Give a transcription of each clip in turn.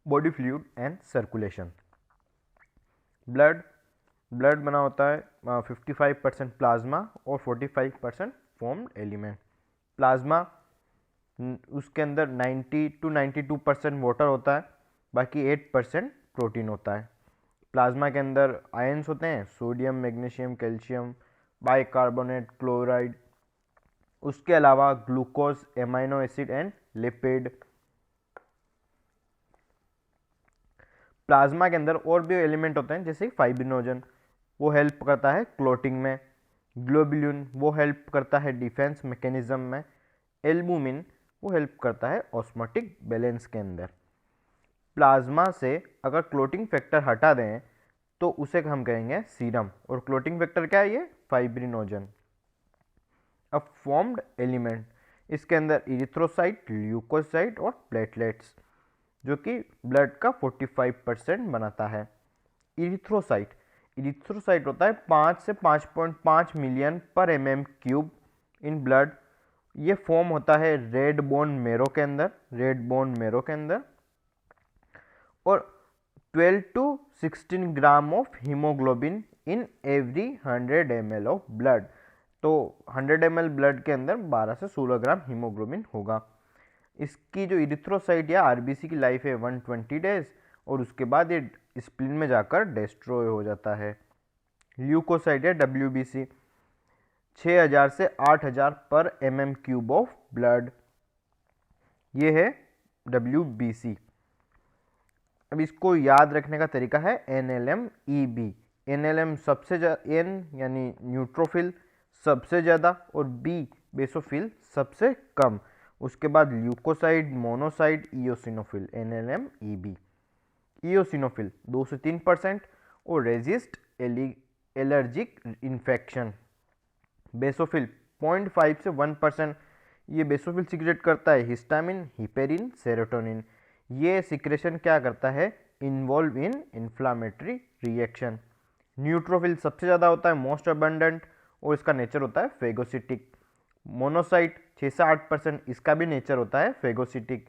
Body fluid and circulation. Blood बना होता है 55% प्लाज्मा और 45% फॉर्म्ड एलिमेंट। प्लाज्मा उसके अंदर 90 to 92% वाटर होता है, बाकी 8% प्रोटीन होता है। प्लाज्मा के अंदर आयंस होते हैं, sodium, magnesium, calcium, bicarbonate, chloride, उसके अलावा glucose, amino acid and lipid. Plasma के अंदर और भी एलिमेंट होते हैं जैसे फाइब्रिनोजन, वो हेल्प करता है क्लोटिंग में। ग्लोबुलिन वो हेल्प करता है डिफेंस मैकेनिज्म में। एल्बुमिन वो हेल्प करता है ऑस्मोटिक बैलेंस के अंदर। प्लाज्मा से अगर क्लोटिंग फैक्टर हटा दें तो उसे हम कहेंगे सीरम, और क्लोटिंग फैक्टर क्या है, ये फाइब्रिनोजन। अब फॉर्म्ड एलिमेंट, इसके अंदर इरिथ्रोसाइट, ल्यूकोसाइट और प्लेटलेट्स, जो कि ब्लड का 45% बनाता है। इरिथ्रोसाइट होता है 5 से 5.5 मिलियन पर mm³ इन ब्लड। ये फॉर्म होता है रेड बोन मेरो के अंदर, और 12 to 16 gram of haemoglobin in every 100 ml of blood. तो 100 ml ब्लड के अंदर 12 से 16 ग्राम हीमोग्लोबिन होगा। इसकी जो इरिथ्रोसाइट या आरबीसी की लाइफ है 120 डेज, और उसके बाद ये स्प्लीन में जाकर डिस्ट्रॉय हो जाता है। ल्यूकोसाइट या डब्ल्यूबीसी 6000 से 8000 पर mm³ ऑफ ब्लड, ये है डब्ल्यूबीसी। अब इसको याद रखने का तरीका है NLM-EB। NLM सबसे N यानी न्यूट्रोफिल सबसे ज़्यादा, और B बेसोफिल सबसे कम, उसके बाद ल्यूकोसाइड, मोनोसाइड, इयोसिनोफिल। NLM-EB। इयोसिनोफिल 2 से 3% और रेजिस्ट एलर्जिक इन्फेक्शन। बेसोफिल 0.5 से 1%, ये बेसोफिल सिक्रेट करता है हिस्टामिन, हिपेरिन, सेरोटोनिन। ये सिक्रेशन क्या करता है, involve in inflammatory reaction. Neutrophil सबसे ज़्यादा होता है, मोस्ट अबंडेंट, और इसका नेचर होता है फेगोसिटिक। मोनोसाइट 6 से 8%, इसका भी नेचर होता है फेगोसिटिक।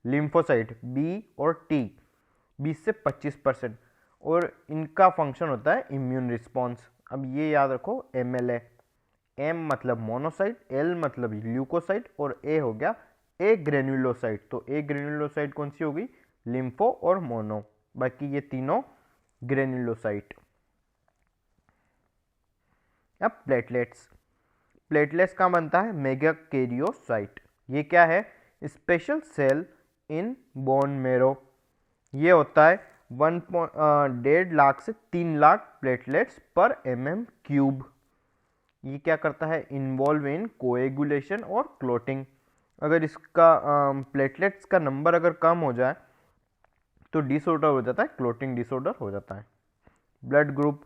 लिम्फोसाइट B और T 20 से 25%, और इनका फंक्शन होता है इम्यून रिस्पॉन्स। अब ये याद रखो, MLA, M मतलब मोनोसाइट, L मतलब ल्यूकोसाइट, और A हो गया ए ग्रेन्युलोसाइट। तो ए ग्रेन्युलोसाइट कौन सी होगी, लिम्फो और मोनो, बाकी ये तीनों ग्रेन्युलोसाइट। अब प्लेटलेट्स का बनता है मेगाकैरियोसाइट। ये क्या है, special cell in bone marrow. ये होता है 1.5 लाख से 3 लाख प्लेटलेट्स पर mm³। ये क्या करता है, इन्वॉल्व इन कोएगुलेशन और क्लोटिंग। अगर इसका प्लेटलेट्स का नंबर अगर कम हो जाए तो डिसऑर्डर हो जाता है, क्लोटिंग डिसऑर्डर हो जाता है। Blood group,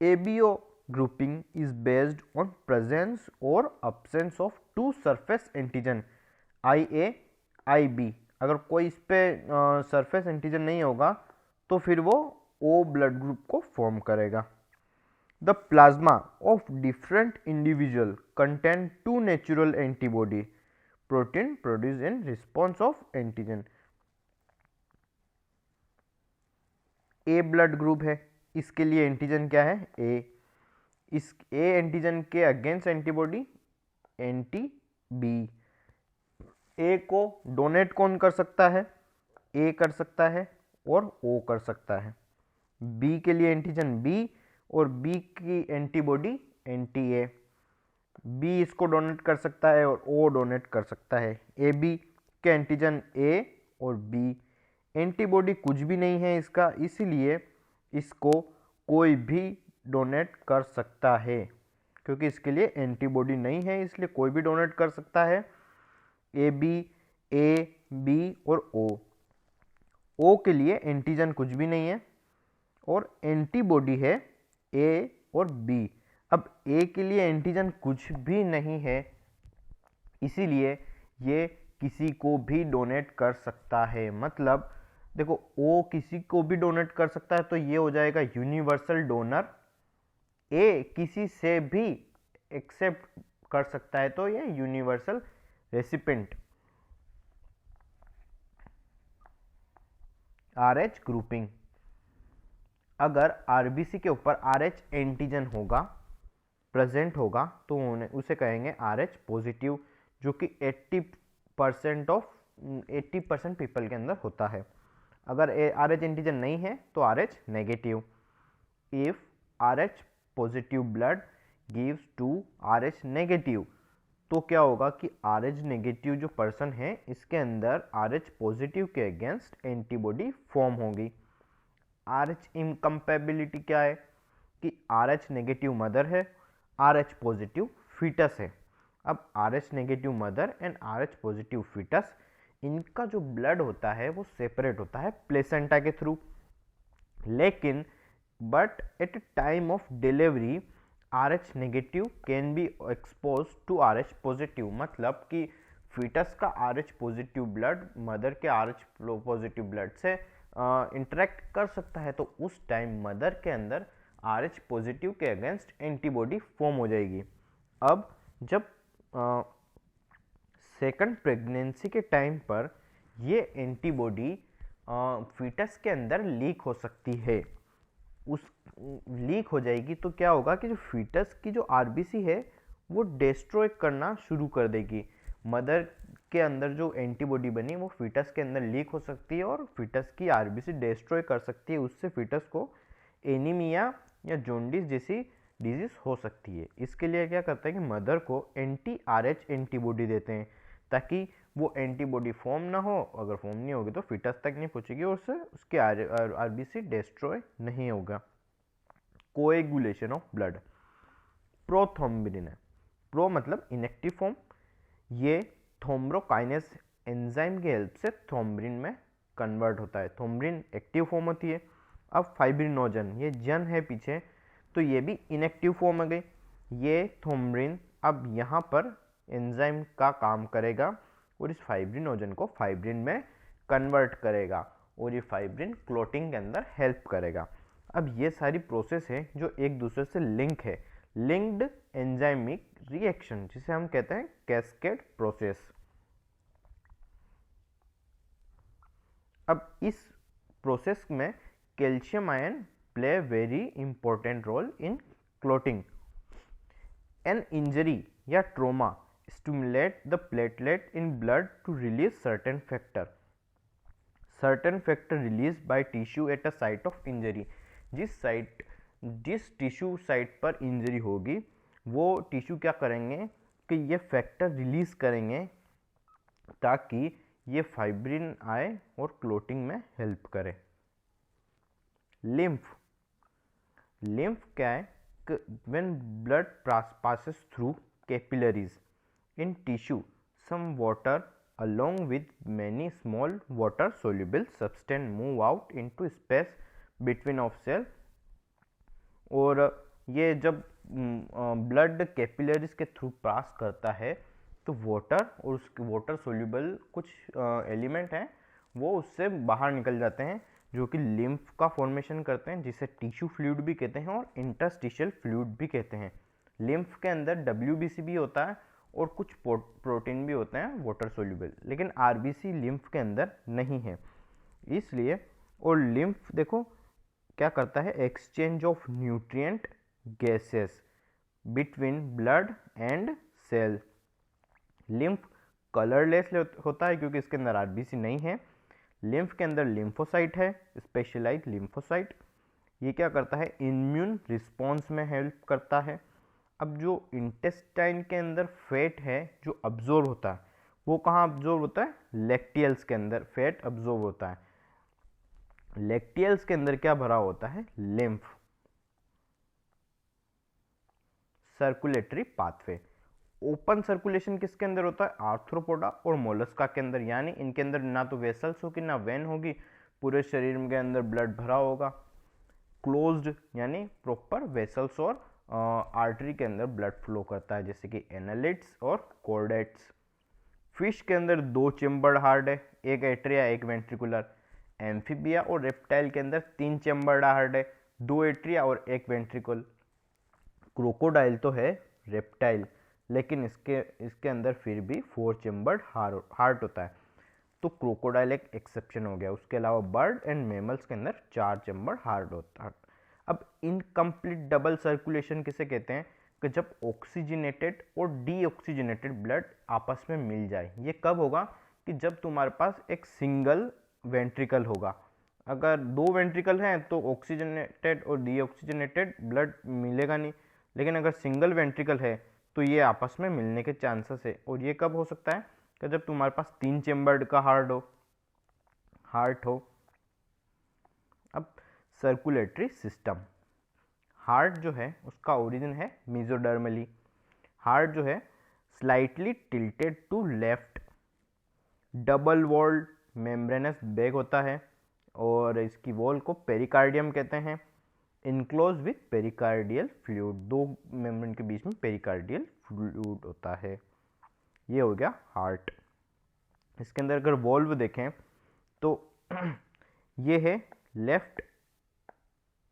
ABO grouping is based on presence और absence of 2 surface antigen IA, IB। अगर कोई इस पे सरफेस एंटीजन नहीं होगा तो फिर वो O ब्लड ग्रुप को फॉर्म करेगा। The plasma of different individual contain 2 natural antibody protein produced in response of antigen। A blood group है, इसके लिए एंटीजन क्या है, A। इस A एंटीजन के against antibody anti B। A को डोनेट कौन कर सकता है, A कर सकता है और O कर सकता है। B के लिए एंटीजन B, और B की एंटीबॉडी एंटी A। B इसको डोनेट कर सकता है और O डोनेट कर सकता है। AB के एंटीजन A और B, एंटीबॉडी कुछ भी नहीं है इसका, इसलिए इसको कोई भी डोनेट कर सकता है, क्योंकि इसके लिए एंटीबॉडी नहीं है इसलिए कोई भी डोनेट कर सकता है। AB, A, B और O। O के लिए एंटीजन कुछ भी नहीं है और एंटीबॉडी है A और B। अब A के लिए एंटीजन कुछ भी नहीं है, इसीलिए ये किसी को भी डोनेट कर सकता है। मतलब देखो, O किसी को भी डोनेट कर सकता है तो ये हो जाएगा यूनिवर्सल डोनर। A किसी से भी एक्सेप्ट कर सकता है तो ये यूनिवर्सल रेसिपिएंट। RH ग्रुपिंग, अगर RBC के ऊपर RH एंटीजन होगा, प्रेजेंट होगा, तो उसे कहेंगे RH पॉजिटिव, जो कि 80% पीपल के अंदर होता है। अगर RH एंटीजन नहीं है तो RH negative. If RH positive blood gives to RH negative, तो क्या होगा कि RH नेगेटिव जो पर्सन है इसके अंदर RH पॉजिटिव के अगेंस्ट एंटीबॉडी फॉर्म होगी। RH इनकम्पेबिलिटी क्या है कि RH नेगेटिव मदर है, RH पॉजिटिव फीटस है। अब RH negative mother and RH positive foetus, इनका जो ब्लड होता है वो सेपरेट होता है प्लेसेंटा के थ्रू, लेकिन but at time of delivery RH negative can be expose to RH positive, मतलब कि फीटस का RH पॉजिटिव ब्लड मदर के RH पॉजिटिव ब्लड से इंटरेक्ट कर सकता है, तो उस टाइम मदर के अंदर RH पॉजिटिव के अगेंस्ट एंटीबॉडी फॉर्म हो जाएगी। अब जब सेकंड प्रेगनेंसी के टाइम पर ये एंटीबॉडी फीटस के अंदर लीक हो सकती है। उस लीक हो जाएगी तो क्या होगा कि जो फीटस की जो RBC है वो डिस्ट्रॉय करना शुरू कर देगी। मदर के अंदर जो एंटीबॉडी बनी वो फीटस के अंदर लीक हो सकती है और फीटस की RBC डिस्ट्रॉय कर सकती है। उससे फीटस को एनीमिया या जॉन्डिस जैसी डिजीज हो सकती है। इसके लिए क्या करते हैं कि मदर को एंटी RH एंटीबॉडी देते हैं ताकि वो एंटीबॉडी फॉर्म ना हो, अगर फॉर्म नहीं होगी तो फीटस तक नहीं पहुंचेगी और उससे उसके RBC डिस्ट्रॉय नहीं होगा। कोएगुलेशन ऑफ ब्लड, प्रोथ्रोम्बिन है। प्रो मतलब इनएक्टिव फॉर्म, ये थ्रोम्बोकाइनेस एंजाइम की हेल्प से थ्रोम्बिन में कन्वर्ट होता है। थ्रोम्बिन एक्टिव फॉर्म होती है। अब फाइब्रिनोजन, ये जन है पीछे, तो ये भी इनएक्टिव फॉर्म आ गई। ये थ्रोम्बिन अब यहाँ पर एंजाइम का काम करेगा और इस फाइब्रिनोजन को फाइब्रिन में कन्वर्ट करेगा और ये फाइब्रिन क्लोटिंग के अंदर हेल्प करेगा। अब ये सारी प्रोसेस है जो एक दूसरे से लिंक है, लिंक्ड एंजाइमिक रिएक्शन, जिसे हम कहते हैं कैस्केड प्रोसेस। अब इस प्रोसेस में calcium ion play very important role in clotting. An injury या trauma stimulate the platelet in blood to release certain factor released by tissue at a site of injury। जिस tissue site पर injury होगी वो tissue क्या करेंगे कि ये factor release करेंगे ताकि ये फाइब्रिन आए और क्लोटिंग में हेल्प करे। लिम्फ, लिम्फ क्या है? When blood passes through capillaries in tissue, some water along with many small water soluble substance move out into space between of cell। और ये जब ब्लड कैपिलरीज के थ्रू पास करता है तो वाटर और उसके वाटर सोल्यूबल कुछ एलिमेंट हैं वो उससे बाहर निकल जाते हैं जो कि लिम्फ का फॉर्मेशन करते हैं, जिसे टिश्यू फ्लूइड भी कहते हैं और इंटरस्टिशियल फ्लूइड भी कहते हैं। लिम्फ के अंदर WBC भी होता है और कुछ प्रोटीन भी होते हैं वाटर सोल्यूबल, लेकिन RBC लिम्फ के अंदर नहीं है इसलिए। और लिम्फ देखो क्या करता है, exchange of nutrient gases between blood and cell. Lymph colourless होता है क्योंकि इसके अंदर RBC नहीं है। लिम्फ के अंदर लिम्फोसाइट है, स्पेशलाइज्ड लिम्फोसाइट। ये क्या करता है, इम्यून रिस्पॉन्स में हेल्प करता है। अब जो इंटेस्टाइन के अंदर फैट है जो अब्जॉर्ब होता है वो कहाँ अब्जॉर्ब होता है, लैक्टियल्स के अंदर फैट अब्जॉर्ब होता है। लैक्टियल्स के अंदर क्या भरा होता है, lymph. Circulatory pathway, open circulation किसके अंदर होता है, आर्थ्रोपोडा और मोलस्का के अंदर, यानी इनके अंदर ना तो वेसल्स होगी ना वेन होगी, पूरे शरीर के अंदर ब्लड भरा होगा। क्लोज्ड यानी प्रॉपर वेसल्स और आर्टरी के अंदर ब्लड फ्लो करता है, जैसे कि एनालिट्स और कॉर्डेट्स। फिश के अंदर 2 चेम्बर्ड हार्ट है, एक एट्रिया एक वेंट्रिकुलर। एम्फीबिया और रेप्टाइल के अंदर 3 चेम्बर्ड हार्ट है, 2 एट्रिया और एक वेंट्रिकल। क्रोकोडाइल तो है रेप्टाइल, लेकिन इसके अंदर फिर भी 4 चेम्बर्ड हार्ट होता है। तो क्रोकोडाइल एक एक्सेप्शन हो गया। उसके अलावा बर्ड एंड मैमल्स के अंदर 4 चैम्बर हार्ट होता है। अब इनकम्प्लीट डबल सर्कुलेशन किसे कहते हैं? कि जब ऑक्सीजनेटेड और डीऑक्सीजनेटेड ब्लड आपस में मिल जाए। ये कब होगा? कि जब तुम्हारे पास एक सिंगल वेंट्रिकल होगा। अगर 2 वेंट्रिकल हैं तो ऑक्सीजनेटेड और डीऑक्सीजनेटेड ब्लड मिलेगा नहीं, लेकिन अगर सिंगल वेंट्रिकल है तो ये आपस में मिलने के चांसेस है। और ये कब हो सकता है? कि जब तुम्हारे पास 3 चेम्बर्ड का हार्ट हो। अब सर्कुलेटरी सिस्टम, हार्ट जो है उसका ओरिजिन है मेसोडर्मली। हार्ट जो है slightly tilted to left, double walled membranous bag होता है और इसकी वॉल को पेरिकार्डियम कहते हैं। Enclose with pericardial fluid, 2 membrane के बीच में पेरिकार्डियल फ्लूइड होता है। ये हो गया हार्ट। इसके अंदर अगर वॉल्व देखें तो ये है लेफ्ट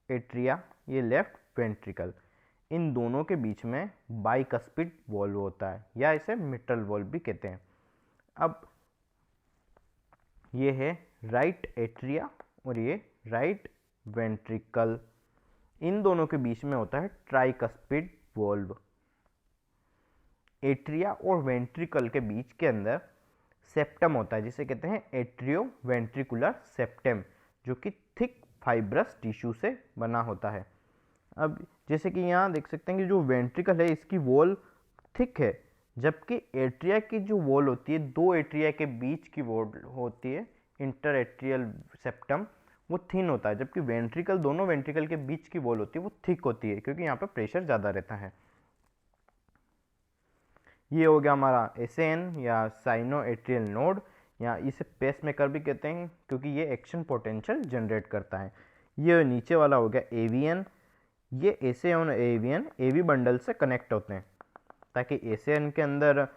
एट्रिया, ये लेफ्ट वेंट्रिकल। इन दोनों के बीच में बाइकस्पिड वॉल्व होता है या इसे मिट्रल वॉल्व भी कहते हैं। अब ये है राइट एट्रिया और ये राइट वेंट्रिकल। इन दोनों के बीच में होता है ट्राइकस्पिड वॉल्व। एट्रिया और वेंट्रिकल के बीच के अंदर सेप्टम होता है जिसे कहते हैं एट्रियो वेंट्रिकुलर सेप्टम, जो कि थिक फाइब्रस टिश्यू से बना होता है। अब जैसे कि यहाँ देख सकते हैं कि जो वेंट्रिकल है इसकी वॉल थिक है, जबकि एट्रिया की जो वॉल होती है, 2 एट्रिया के बीच की वॉल होती है इंटर एट्रियल सेप्टम, वो थिन होता है। जबकि वेंट्रिकल, दोनों वेंट्रिकल के बीच की वॉल होती है वो थिक होती है, क्योंकि यहाँ पे प्रेशर ज़्यादा रहता है। ये हो गया हमारा एसएन या साइनो एट्रियल नोड, या इसे पेसमेकर भी कहते हैं क्योंकि ये एक्शन पोटेंशियल जनरेट करता है। ये नीचे वाला हो गया एवीएन। ये एसएन और एवीएन एवी बंडल से कनेक्ट होते हैं ताकि एसएन के अंदर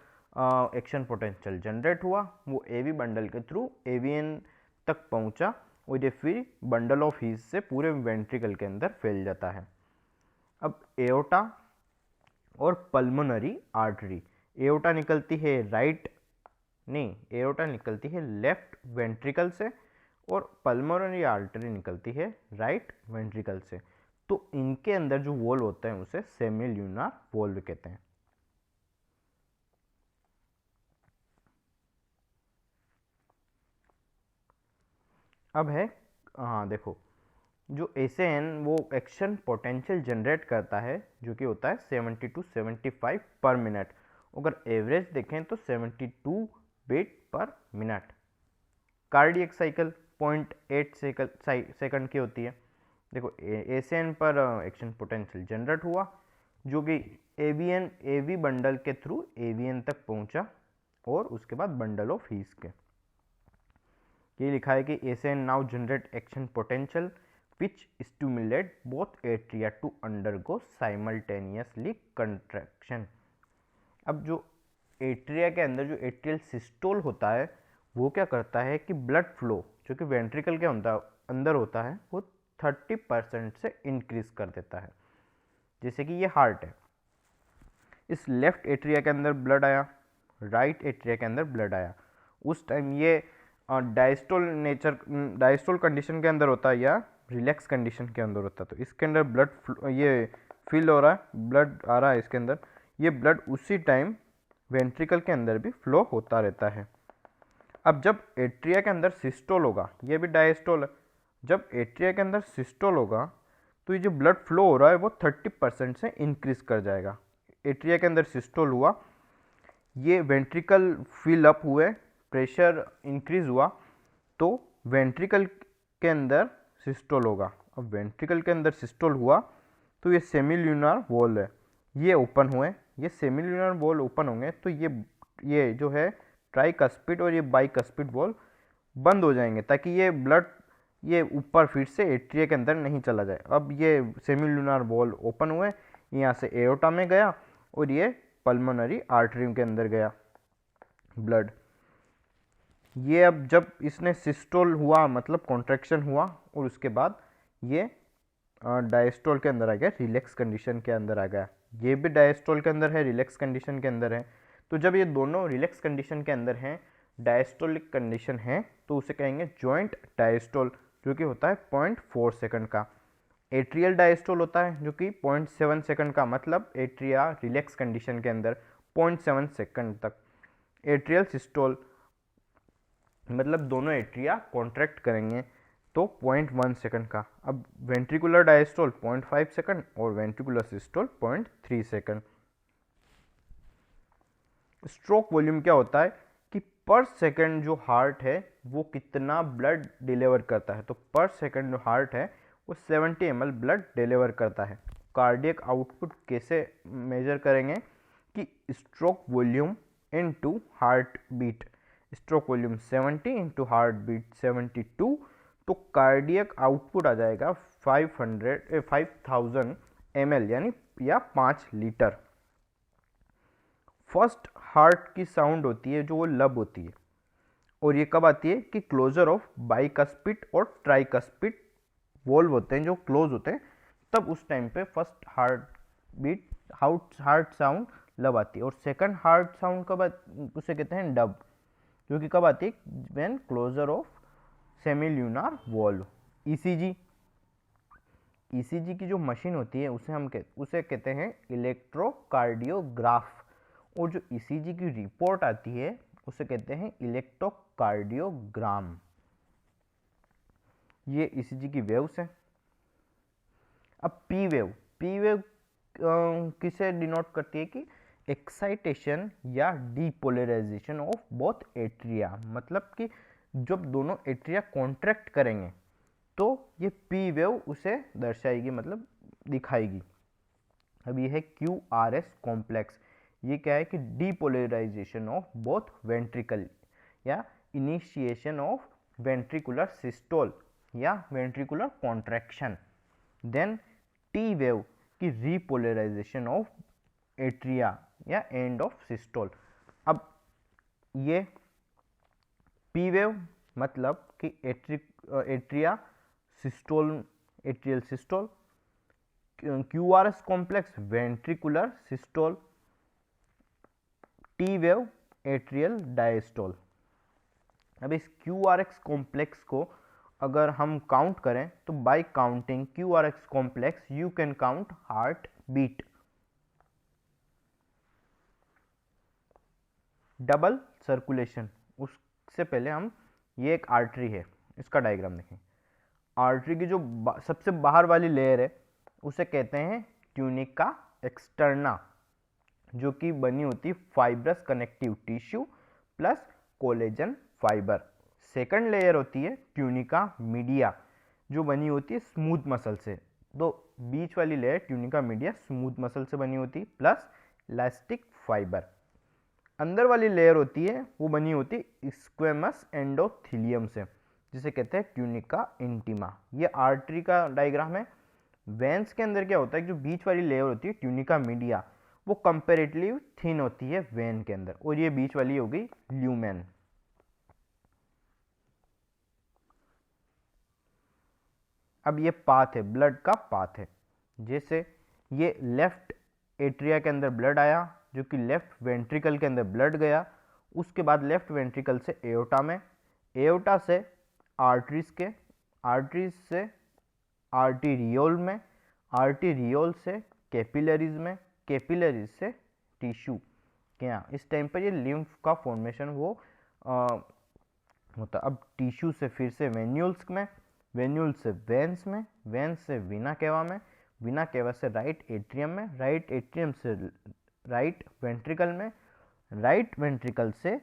एक्शन पोटेंशियल जनरेट हुआ, वो एवी बंडल के थ्रू एवीएन तक पहुंचा और ये फिर बंडल ऑफ हीट से पूरे वेंट्रिकल के अंदर फैल जाता है। अब एओर्टा और पल्मोनरी आर्टरी, एओर्टा निकलती है एओर्टा निकलती है लेफ्ट वेंट्रिकल से और पल्मोनरी आर्टरी निकलती है राइट वेंट्रिकल से। तो इनके अंदर जो वॉल होते हैं उसे सेमील्यूनार वॉल्व कहते हैं। अब है देखो, जो एसएन वो एक्शन पोटेंशियल जनरेट करता है जो कि होता है 70 to 75 पर मिनट। अगर एवरेज देखें तो 72 बीट पर मिनट। कार्डियक साइकिल 0.8 सेकंड की होती है। देखो एसएन पर एक्शन पोटेंशियल जनरेट हुआ जो कि एवी बंडल के थ्रू एवीएन तक पहुंचा और उसके बाद बंडल ऑफ हीट के। ये लिखा है कि SN now generate action potential which stimulate both atria to undergo simultaneously contraction। अब जो एट्रिया के अंदर जो एट्रियल सिस्टोल होता है वो क्या करता है कि ब्लड फ्लो जो कि वेंट्रिकल के अंदर होता है वो 30% से इंक्रीज कर देता है। जैसे कि ये हार्ट है, इस लेफ्ट एट्रिया के अंदर ब्लड आया, राइट एट्रिया के अंदर ब्लड आया, उस टाइम ये डायस्टोल कंडीशन के अंदर होता है या रिलैक्स कंडीशन के अंदर होता है। तो इसके अंदर ब्लड ये फिल हो रहा है, ब्लड आ रहा है इसके अंदर, ये ब्लड उसी टाइम वेंट्रिकल के अंदर भी फ्लो होता रहता है। अब जब एट्रिया के अंदर सिस्टोल होगा, ये भी डायस्टोल है, जब एट्रिया के अंदर सिस्टोल होगा तो ये जो ब्लड फ्लो हो रहा है वो 30% से इंक्रीज कर जाएगा। एट्रिया के अंदर सिस्टोल हुआ, ये वेंट्रिकल फिल अप हुए, प्रेशर इंक्रीज हुआ तो वेंट्रिकल के अंदर सिस्टोल होगा। अब वेंट्रिकल के अंदर सिस्टोल हुआ तो ये सेमील्यूनार वॉल है, ये ओपन हुए, ये सेमील्यूनार वॉल ओपन होंगे तो ये जो है ट्राइकस्पिड और ये बाइकस्पिड वॉल बंद हो जाएंगे ताकि ये ब्लड ये ऊपर फिर से एट्रिया के अंदर नहीं चला जाए। अब ये सेमील्यूनार वॉल ओपन हुए, यहाँ से एओर्टा में गया और ये पल्मोनरी आर्टरी के अंदर गया ब्लड। ये अब जब इसने सिस्टोल हुआ मतलब कॉन्ट्रैक्शन हुआ और उसके बाद ये डायस्टोल के अंदर आ गया, रिलैक्स कंडीशन के अंदर आ गया। ये भी डायस्टोल के अंदर है, रिलैक्स कंडीशन के अंदर है। तो जब ये दोनों रिलैक्स कंडीशन के अंदर हैं डायस्टोलिक कंडीशन है तो उसे कहेंगे जॉइंट डायस्टोल, जो कि होता है 0.4 सेकंड का। एट्रियल डायस्टोल होता है जो कि 0.7 सेकंड का, मतलब एट्रिया रिलैक्स कंडीशन के अंदर 0.7 सेकंड तक। एट्रियल सिस्टोल मतलब दोनों एट्रिया कॉन्ट्रैक्ट करेंगे तो 0.1 सेकंड का। अब वेंट्रिकुलर डायस्टोल 0.5 सेकंड और ventricular systole 0.3 second. Stroke volume क्या होता है कि पर सेकंड जो हार्ट है वो कितना ब्लड डिलीवर करता है, तो पर सेकंड जो हार्ट है वो 70 ml ब्लड डिलीवर करता है। कार्डियक आउटपुट कैसे मेजर करेंगे कि stroke volume into heart beat. Stroke volume 70 into heart beat 72, तो कार्डियक आउटपुट आ जाएगा 5000 ml यानी या 5 लीटर। फर्स्ट हार्ट की साउंड होती है जो वो लब होती है, और ये कब आती है कि क्लोजर ऑफ बाइकस्पिड और ट्राइकस्पिड वॉल्व होते हैं जो क्लोज होते हैं, तब उस टाइम पे first heart beat heart sound lub आती है। और सेकंड हार्ट साउंड कब उसे कहते हैं डब, जो कि कब आती है when closure of semilunar valve. ECG की जो मशीन होती है उसे कहते हैं इलेक्ट्रोकार्डियोग्राफ, और जो ईसीजी की रिपोर्ट आती है उसे कहते हैं इलेक्ट्रोकार्डियोग्राम। ये ईसीजी की वेव्स हैं। अब पी वेव किसे डिनोट करती है कि एक्साइटेशन या डीपोलराइजेशन ऑफ बोथ एट्रिया, मतलब कि जब दोनों एट्रिया कॉन्ट्रैक्ट करेंगे तो ये पी वेव उसे दर्शाएगी, मतलब दिखाएगी। अब ये है QRS कॉम्प्लेक्स। ये क्या है कि डीपोलराइजेशन ऑफ बोथ वेंट्रिकल या इनिशिएशन ऑफ वेंट्रिकुलर सिस्टोल या ventricular contraction. Then T wave की रीपोलराइजेशन ऑफ एट्रिया या एंड ऑफ सिस्टोल। अब ये पी वेव मतलब कि atria systole, atrial systole. QRS complex ventricular systole. T wave atrial diastole. अब इस QRS कॉम्प्लेक्स को अगर हम काउंट करें तो by counting QRS complex you can count heart beat. Double circulation, उससे पहले हम, ये एक आर्टरी है, इसका डायग्राम देखें। आर्टरी की जो सबसे बाहर वाली लेयर है उसे कहते हैं ट्यूनिका एक्सटर्ना, जो कि बनी होती fibrous connective tissue plus collagen fibre. Second layer होती है ट्यूनिका मीडिया, जो बनी होती है स्मूथ मसल से। तो बीच वाली layer tunica media smooth muscle से बनी होती प्लस इलास्टिक फाइबर। अंदर वाली लेयर होती है वो बनी होती स्क्वेमस एंडोथीलियम से, जिसे कहते हैं ट्यूनिका इंटीमा। ये आर्टरी का डायग्राम है। वेंस के अंदर क्या होता है, जो बीच वाली लेयर होती है ट्यूनिका मीडिया वो कंपेरेटिवली थिन होती है वेन के अंदर, और ये बीच वाली होगी ल्यूमेन। अब ये पाथ है, ब्लड का पाथ है। जैसे ये लेफ्ट एट्रिया के अंदर ब्लड आया, जो कि लेफ्ट वेंट्रिकल के अंदर ब्लड गया, उसके बाद लेफ्ट वेंट्रिकल से एओर्टा में, एओर्टा से आर्टरीज के, आर्टरीज से आर्टीरियोल में, आर्टीरियोल से कैपिलरीज में, कैपिलरीज से टिश्यू के यहाँ। इस टाइम पर ये लिम्फ का फॉर्मेशन वो होता। अब टिश्यू से फिर से वेन्यूल्स में, वेन्यूल से वेंस में, वेंस से वीना केवा में, वीना केवा से राइट एट्रियम में, राइट एट्रियम से राइट वेंट्रिकल में, राइट वेंट्रिकल से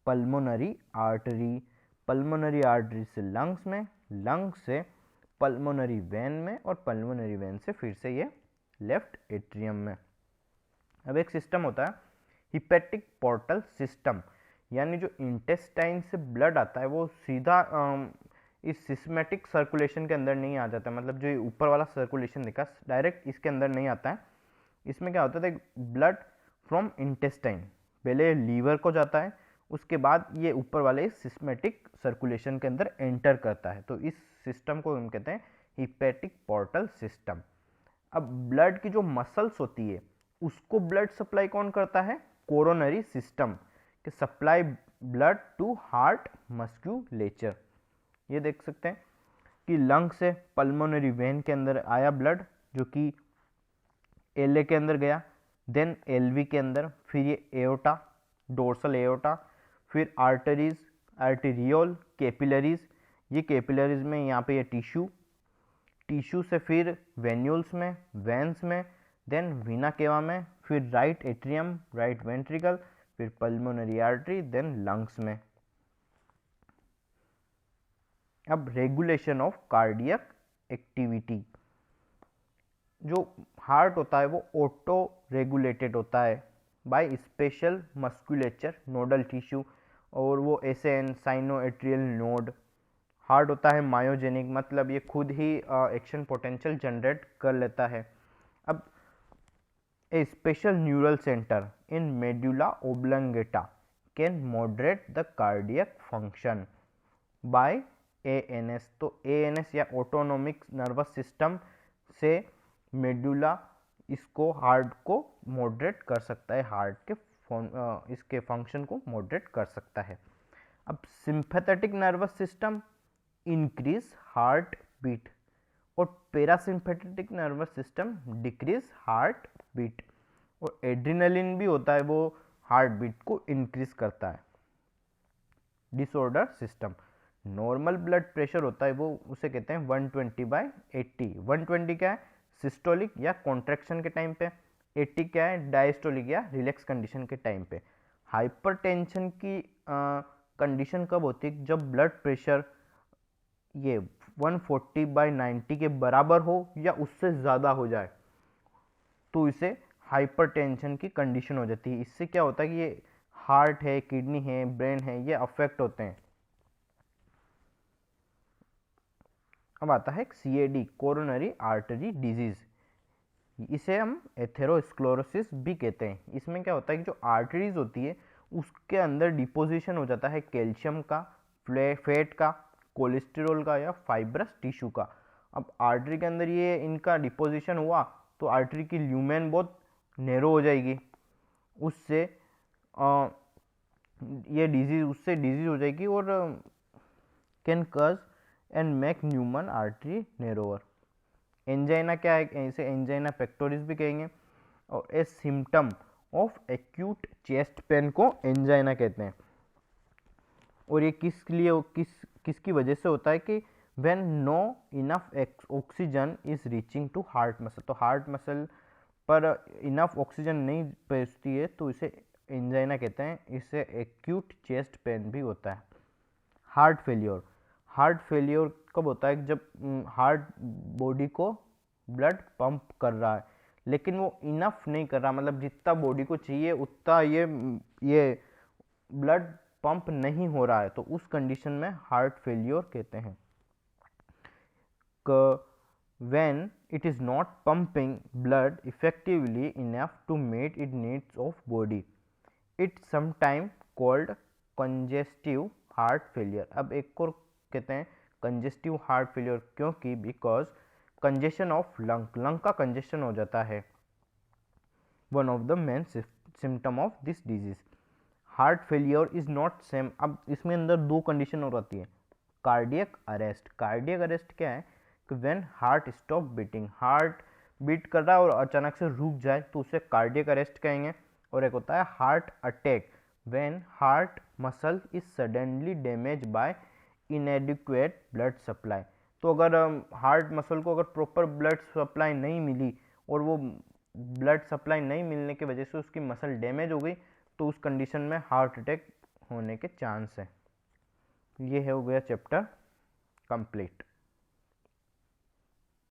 पल्मोनरी आर्टरी, पल्मोनरी आर्टरी से लंग्स में, लंग्स से पल्मोनरी वेन में, और पल्मोनरी वेन से फिर से ये लेफ्ट एट्रियम में। अब एक सिस्टम होता है हिपेटिक पोर्टल सिस्टम, यानी जो इंटेस्टाइन से ब्लड आता है वो सीधा इस सिस्मेटिक सर्कुलेशन के अंदर नहीं आ जाता, मतलब जो ऊपर वाला सर्कुलेशन दिखा डायरेक्ट इसके अंदर नहीं आता है। इसमें क्या होता है, ब्लड फ्रॉम इंटेस्टाइन पहले लीवर को जाता है, उसके बाद ये ऊपर वाले सिस्मेटिक सर्कुलेशन के अंदर एंटर करता है। तो इस सिस्टम को हम कहते हैं हिपेटिक पोर्टल सिस्टम। अब ब्लड की जो मसल्स होती है उसको ब्लड सप्लाई कौन करता है, कोरोनरी सिस्टम। कि सप्लाई ब्लड टू हार्ट मस्क्यूलेचर। ये देख सकते हैं कि लंग से पल्मोनरी वेन के अंदर आया ब्लड, जो कि एलए के अंदर गया, देन एलवी के अंदर, फिर ये एओटा, डोर्सल एओटा, फिर आर्टरीज, आर्टेरियोल, कैपिलरीज, ये कैपिलरीज में यहाँ पे ये टिश्यू से फिर वेन्यूल्स में, वेंस में, देन वीना केवा में, फिर राइट एट्रियम, राइट वेंट्रिकल, फिर पल्मोनरी आर्टरी, देन लंग्स में। अब रेगुलेशन ऑफ कार्डियक एक्टिविटी। जो हार्ट होता है वो ऑटो रेगुलेटेड होता है by special musculature nodal tissue, और वो एसएन साइनोएट्रियल नोड। हार्ट होता है मायोजेनिक, मतलब ये खुद ही एक्शन पोटेंशियल जनरेट कर लेता है। अब a special neural centre in medulla oblongata can moderate the cardiac function by ANS. तो एएनएस या ऑटोनोमिक नर्वस सिस्टम से मेडुला इसको हार्ट को मॉडरेट कर सकता है, हार्ट के इसके फंक्शन को मॉडरेट कर सकता है। अब sympathetic nervous system increase heart beat, और parasympathetic nervous system decrease heart beat, और एड्रिनलिन भी होता है वो हार्ट बीट को इंक्रीज करता है। Disorder system, normal blood pressure होता है वो उसे कहते हैं 120/80। 120 क्या है, सिस्टोलिक या कॉन्ट्रैक्शन के टाइम पे, 80 क्या है, डायस्टोलिक या रिलैक्स कंडीशन के टाइम पे। हाइपरटेंशन की कंडीशन कब होती है, जब ब्लड प्रेशर ये 140/90 के बराबर हो या उससे ज़्यादा हो जाए, तो इसे हाइपरटेंशन की कंडीशन हो जाती है। इससे क्या होता है कि ये हार्ट है, किडनी है, ब्रेन है, ये अफेक्ट होते हैं। अब आता है CAD, कोरोनरी आर्टरी डिजीज। इसे हम एथेरोस्क्लेरोसिस भी कहते हैं। इसमें क्या होता है कि जो आर्टरीज होती है उसके अंदर डिपोजिशन हो जाता है कैल्शियम का, फैट का, कोलेस्ट्रॉल का या फाइब्रस टिश्यू का। अब आर्टरी के अंदर ये इनका डिपोजिशन हुआ तो आर्टरी की ल्यूमेन बहुत नैरो हो जाएगी, उससे ये डिजीज हो जाएगी और can cause and make lumen artery narrower. Angina क्या है, इसे एंजाइना पेक्टोरिस भी कहेंगे, और a symptom of acute chest pain को एंजाइना कहते हैं। और ये किसकी वजह से होता है कि when no enough oxygen is reaching to heart muscle, तो हार्ट मसल पर इनफ ऑक्सीजन नहीं पहुंचती है तो इसे एंजाइना कहते हैं। इससे एक्यूट चेस्ट पेन भी होता है। हार्ट फेलियर कब होता है, जब हार्ट बॉडी को ब्लड पंप कर रहा है लेकिन वो इनफ नहीं कर रहा, मतलब जितना बॉडी को चाहिए उतना ये ब्लड पंप नहीं हो रहा है, तो उस कंडीशन में हार्ट फेलियर कहते हैं। when it is not pumping blood effectively enough to meet its needs of body, it's sometimes called congestive heart failure। अब एक और कहते हैं congestive heart failure, क्योंकि because congestion of lung का congestion हो जाता है, one of the main symptom of this disease। Heart failure is not same. अब इसमें अंदर दो कंडीशन और आती है, कार्डियक अरेस्ट। कार्डियक अरेस्ट क्या है कि when heart stop beating, heart beat कर रहा है और अचानक से रुक जाए तो उसे कार्डियक अरेस्ट कहेंगे। और एक होता है heart attack, when heart muscle is suddenly damage bye इनएडिक्वेट blood supply. तो अगर हार्ट मसल को अगर प्रॉपर ब्लड सप्लाई नहीं मिली और वो ब्लड सप्लाई नहीं मिलने की वजह से उसकी मसल डैमेज हो गई, तो उस कंडीशन में हार्ट अटैक होने के चांस है। ये हो गया चैप्टर कंप्लीट।